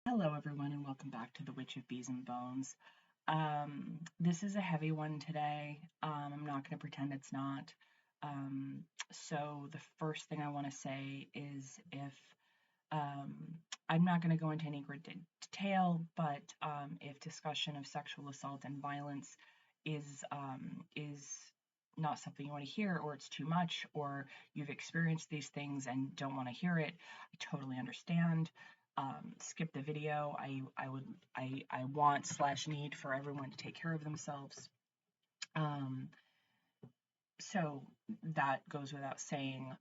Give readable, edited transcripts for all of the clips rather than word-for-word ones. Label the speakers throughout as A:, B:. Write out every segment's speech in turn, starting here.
A: Hello, everyone, and welcome back to the Witch of Bees and Bones. This is a heavy one today. I'm not going to pretend it's not. So, the first thing I want to say is if um, I'm not going to go into any great detail, but if discussion of sexual assault and violence is not something you want to hear, or it's too much, or you've experienced these things and don't want to hear it, I totally understand. Skip the video. I want slash need for everyone to take care of themselves. Um, so that goes without saying.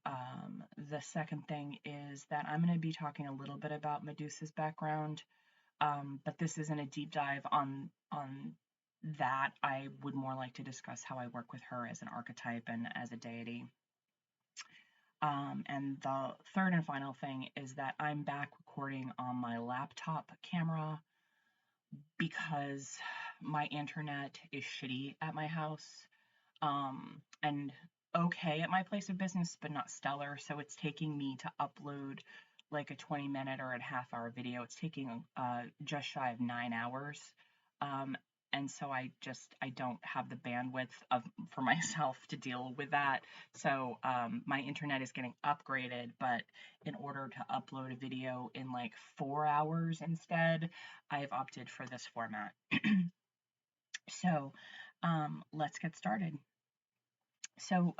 A: The second thing is that I'm going to be talking a little bit about Medusa's background, but this isn't a deep dive on that. I would more like to discuss how I work with her as an archetype and as a deity. And the third and final thing is that I'm back recording on my laptop camera because my internet is shitty at my house, and okay at my place of business, but not stellar. So it's taking me to upload like a 20-minute or a half-hour video. It's taking just shy of 9 hours. Um, and so I don't have the bandwidth for myself to deal with that. So my internet is getting upgraded, but in order to upload a video in like 4 hours instead, I've opted for this format. So let's get started. So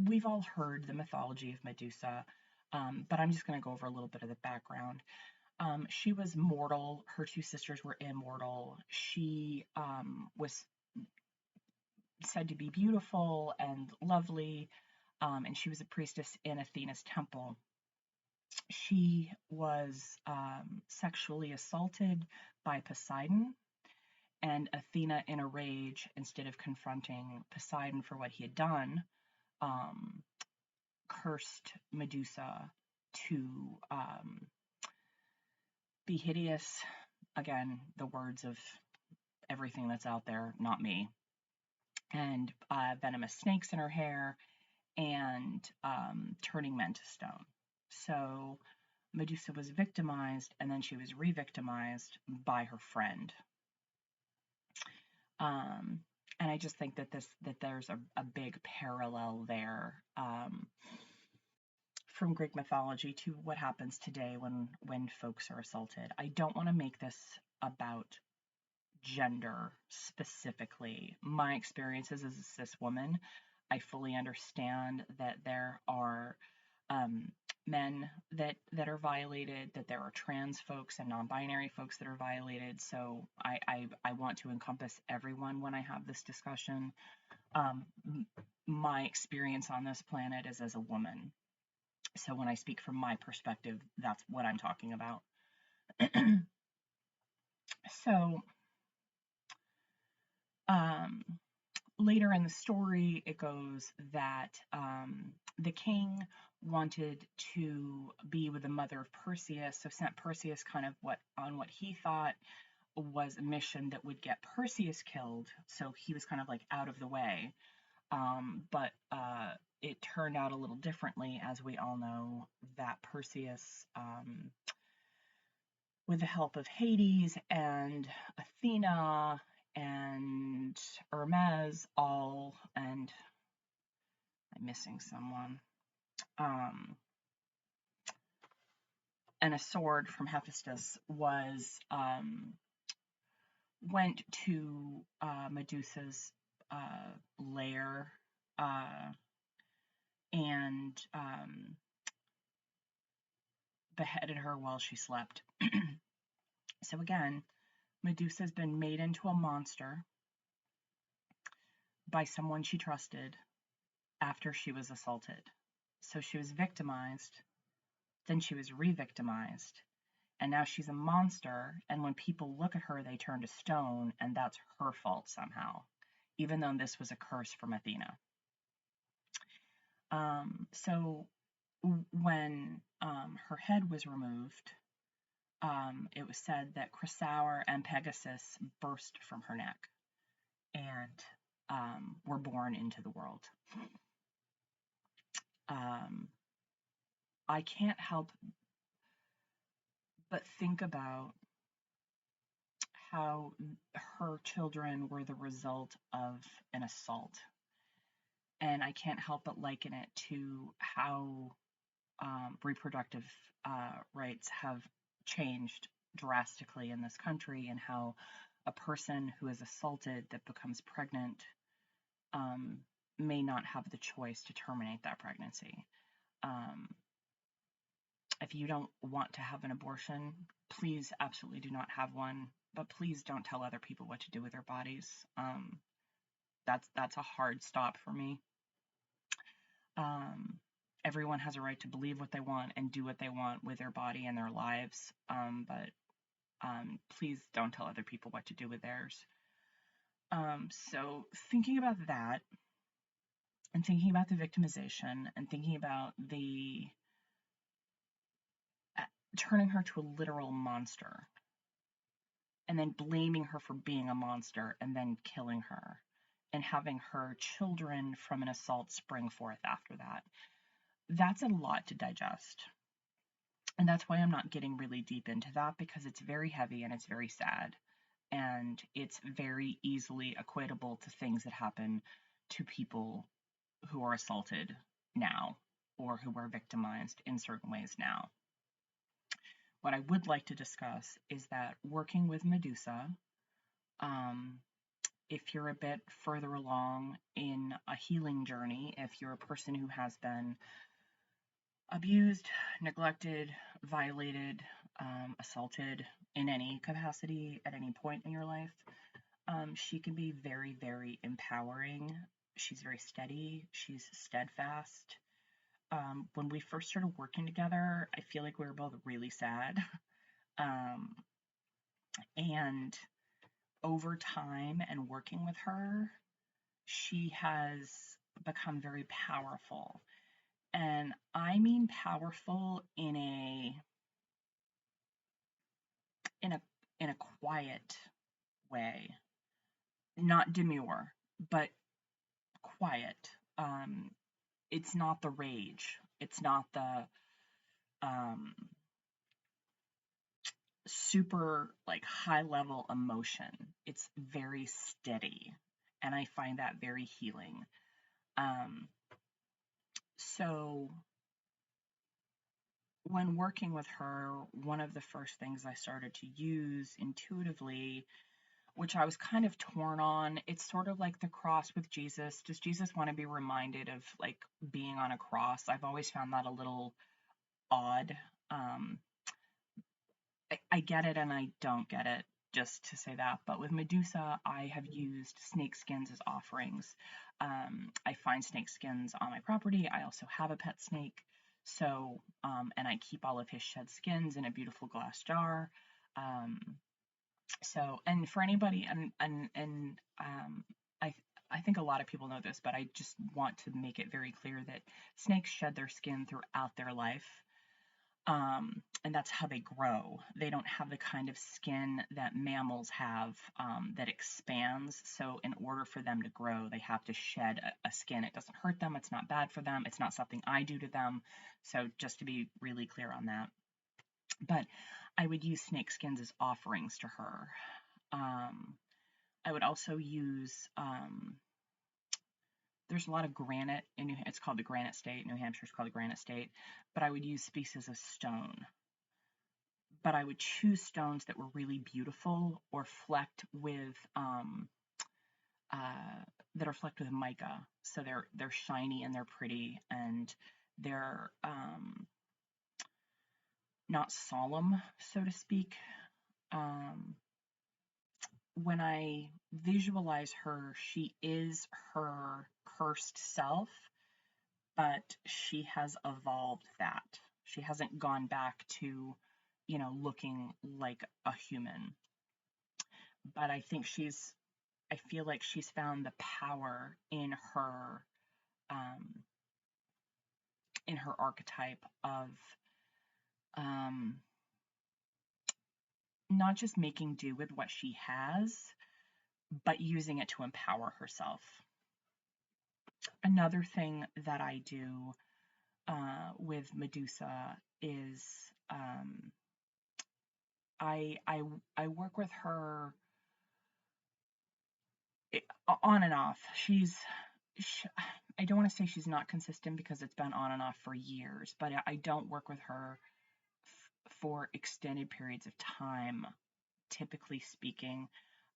A: we've all heard the mythology of Medusa, but I'm just going to go over a little bit of the background. She was mortal. Her two sisters were immortal. She was said to be beautiful and lovely, and she was a priestess in Athena's temple. She was sexually assaulted by Poseidon, and Athena, in a rage, instead of confronting Poseidon for what he had done, um, cursed Medusa to be hideous. Again, the words of everything that's out there, not me. And venomous snakes in her hair, and turning men to stone. So Medusa was victimized, and then she was re-victimized by her friend. Um, and I just think that there's a big parallel there, from Greek mythology to what happens today when folks are assaulted. I don't want to make this about gender specifically. My experiences as a cis woman, I fully understand that there are um, men that are violated, that there are trans folks and non-binary folks that are violated. So I want to encompass everyone when I have this discussion. Um, my experience on this planet is as a woman. So when I speak from my perspective, that's what I'm talking about. So um, later in the story, it goes that the king wanted to be with the mother of Perseus, so sent Perseus kind of what he thought was a mission that would get Perseus killed. So he was kind of like out of the way. But it turned out a little differently, as we all know, that Perseus, with the help of Hades and Athena and Hermes, and I'm missing someone, um, and a sword from Hephaestus went to Medusa's lair, and beheaded her while she slept. So again, Medusa's been made into a monster by someone she trusted after she was assaulted. So she was victimized, then she was re-victimized, and now she's a monster, and when people look at her, they turn to stone, and that's her fault somehow, even though this was a curse from Athena. So when her head was removed, it was said that Chrysaor and Pegasus burst from her neck and were born into the world. I can't help But think about how her children were the result of an assault. And I can't help but liken it to how reproductive rights have changed drastically in this country, and how a person who is assaulted that becomes pregnant um, may not have the choice to terminate that pregnancy. Um, if you don't want to have an abortion, please absolutely do not have one, but please don't tell other people what to do with their bodies. That's a hard stop for me. Um, Everyone has a right to believe what they want and do what they want with their body and their lives, but please don't tell other people what to do with theirs. So thinking about that, and thinking about the victimization, and thinking about the turning her to a literal monster, and then blaming her for being a monster, and then killing her, and having her children from an assault spring forth after that. That's a lot to digest. And that's why I'm not getting really deep into that, because it's very heavy and it's very sad. And it's very easily equatable to things that happen to people who are assaulted now, or who are victimized in certain ways now. What I would like to discuss is that working with Medusa, if you're a bit further along in a healing journey, if you're a person who has been abused, neglected, violated, assaulted in any capacity at any point in your life, she can be very, very empowering. She's very steady. She's steadfast. When we first started working together, I feel like we were both really sad. Um, and over time and working with her, she has become very powerful. And I mean powerful in a in a in a quiet way, not demure, but quiet. It's not the rage. It's not the um, super like high level emotion. It's very steady, and I find that very healing. Um, so when working with her, one of the first things I started to use intuitively, which I was kind of torn on, it's sort of like the cross with Jesus. Does Jesus want to be reminded of like being on a cross? I've always found that a little odd. Um, I get it and I don't get it, just to say that. But with Medusa, I have used snake skins as offerings. I find snake skins on my property. I also have a pet snake. So, and I keep all of his shed skins in a beautiful glass jar. Um, and for anybody, I, I think a lot of people know this, but I just want to make it very clear that snakes shed their skin throughout their life. And that's how they grow. They don't have the kind of skin that mammals have, that expands. So in order for them to grow, they have to shed a skin. It doesn't hurt them. It's not bad for them. It's not something I do to them. So just to be really clear on that. But I would use snake skins as offerings to her. I would also use, there's a lot of granite in it's called the Granite State. New Hampshire's called the Granite State. But I would use species of stone. But I would choose stones that were really beautiful or flecked with that are flecked with mica. So they're shiny and they're pretty, and they're not solemn, so to speak. When I visualize her, she is her cursed self, but she has evolved that. She hasn't gone back to, looking like a human. But I feel like she's found the power um, in her archetype of um, not just making do with what she has, but using it to empower herself. Another thing that I do with Medusa is I I I work with her on and off. Sh I don't want to say she's not consistent because it's been on and off for years, but I don't work with her for extended periods of time, typically speaking.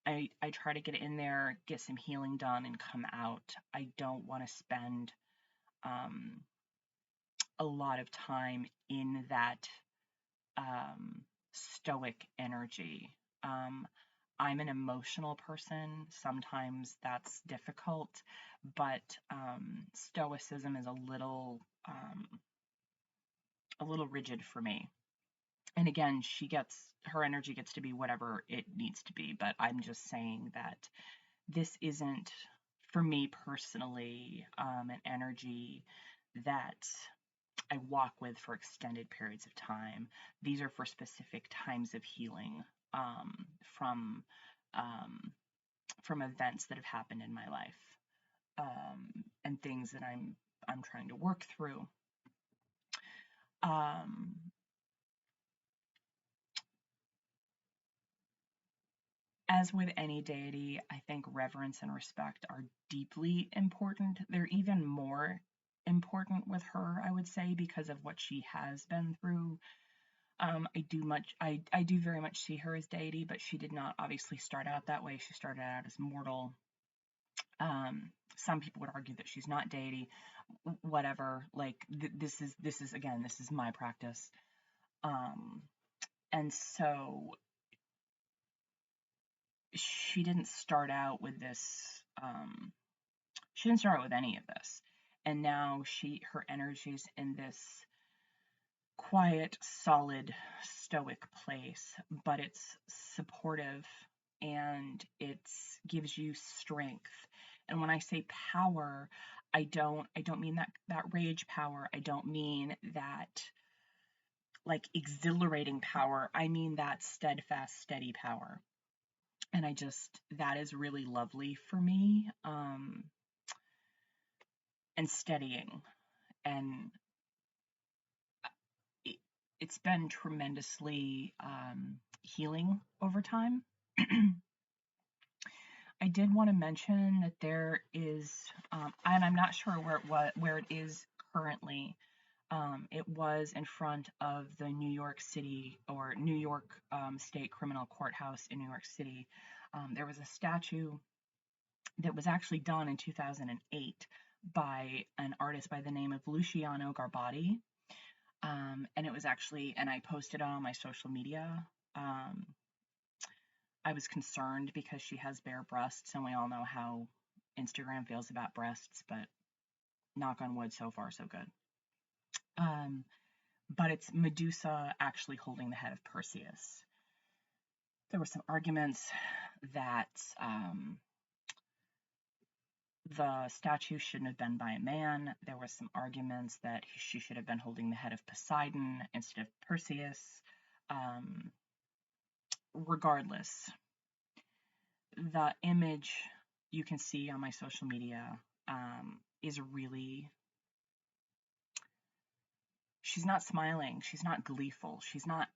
A: I try to get in there, get some healing done, and come out. I don't want to spend um, a lot of time in that stoic energy. Um, I'm an emotional person. Sometimes that's difficult, but stoicism is a little rigid for me. And again, her energy gets to be whatever it needs to be. But I'm just saying that this isn't, for me personally, an energy that I walk with for extended periods of time. These are for specific times of healing um, from um, from events that have happened in my life and things that I'm trying to work through. Um, as with any deity, I think reverence and respect are deeply important. They're even more important with her, I would say, because of what she has been through. I do very much see her as deity, but she did not obviously start out that way. She started out as mortal. Some people would argue that she's not deity. Whatever. Like this is my practice. Um, and so she didn't start out with this. She didn't start out with any of this, and now her energy's in this quiet, solid, stoic place, but it's supportive and it gives you strength. And when I say power, I don't mean that rage power. I don't mean that like exhilarating power. I mean that steadfast, steady power. And that is really lovely for me, and steadying. And it, it's been tremendously healing over time. I did want to mention that there is, and I'm not sure where it is currently. It was in front of the New York City or New York State Criminal Courthouse in New York City. There was a statue that was actually done in 2008 by an artist by the name of Luciano Garbati. And it was actually, and I posted it on my social media. Um, I was concerned because she has bare breasts, and we all know how Instagram feels about breasts, but knock on wood, so far, so good. Um, but it's Medusa actually holding the head of Perseus. There were some arguments that the statue shouldn't have been by a man. There were some arguments that she should have been holding the head of Poseidon instead of Perseus. Um, Regardless, the image you can see on my social media is really, she's not smiling, she's not gleeful, she's not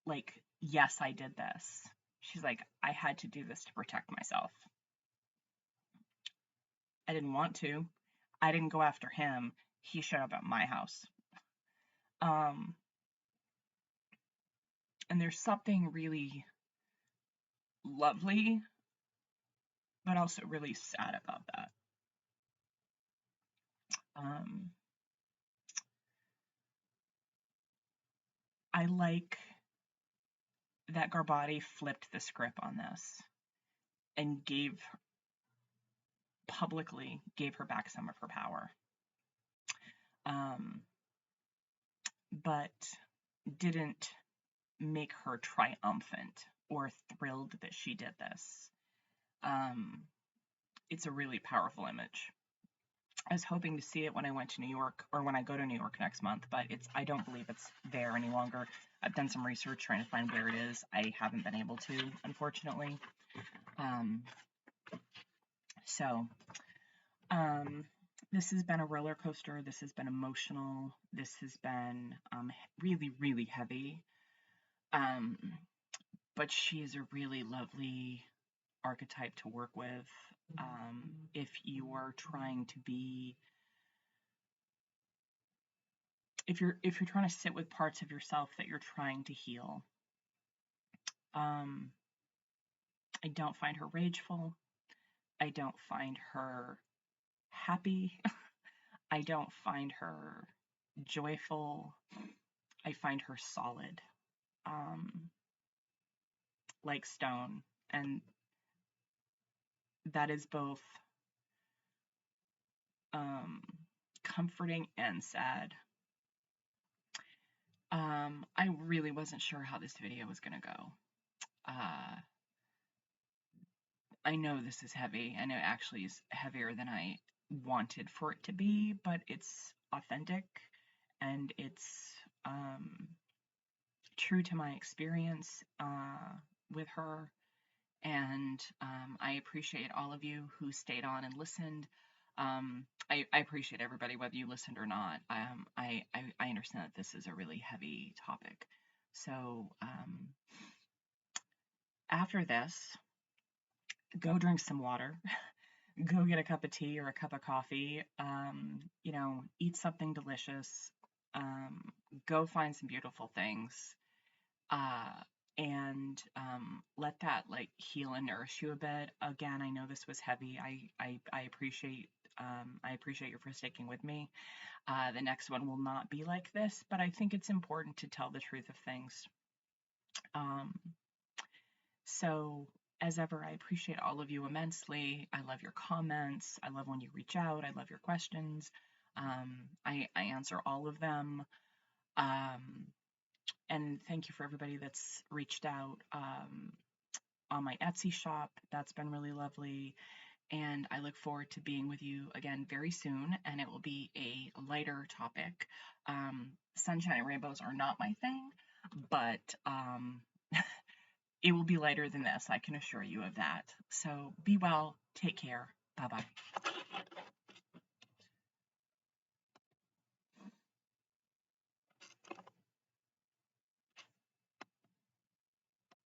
A: like, yes, I did this. She's like, I had to do this to protect myself. I didn't want to. I didn't go after him. He showed up at my house. Um, and there's something really lovely, but also really sad about that. Um, I like that Garbati flipped the script on this and publicly gave her back some of her power. Um, but didn't make her triumphant or thrilled that she did this. Um, it's a really powerful image. I was hoping to see it when I went to New York or when I go to New York next month, but I don't believe it's there any longer. I've done some research trying to find where it is. I haven't been able to, unfortunately. Um, so, this has been a roller coaster. This has been emotional. This has been really, really heavy. Um, but she is a really lovely archetype to work with. If you are trying to be, if you're trying to sit with parts of yourself that you're trying to heal. I don't find her rageful. I don't find her happy. I don't find her joyful. I find her solid, like stone. And that is both comforting and sad. I really wasn't sure how this video was going to go. I know this is heavy, and it actually is heavier than I wanted for it to be, but it's authentic and it's true to my experience with her. And I appreciate all of you who stayed on and listened. I appreciate everybody, whether you listened or not. I understand that this is a really heavy topic. So after this, go drink some water. Go get a cup of tea or a cup of coffee. Eat something delicious. Go find some beautiful things. And let that like heal and nourish you a bit. Again, I know this was heavy. I appreciate you for sticking with me. The next one will not be like this, but I think it's important to tell the truth of things. So as ever, I appreciate all of you immensely. I love your comments. I love when you reach out. I love your questions. I answer all of them. And thank you for everybody that's reached out on my Etsy shop. That's been really lovely. And I look forward to being with you again very soon. And it will be a lighter topic. Sunshine and rainbows are not my thing, but it will be lighter than this. I can assure you of that. So be well. Take care. Bye-bye.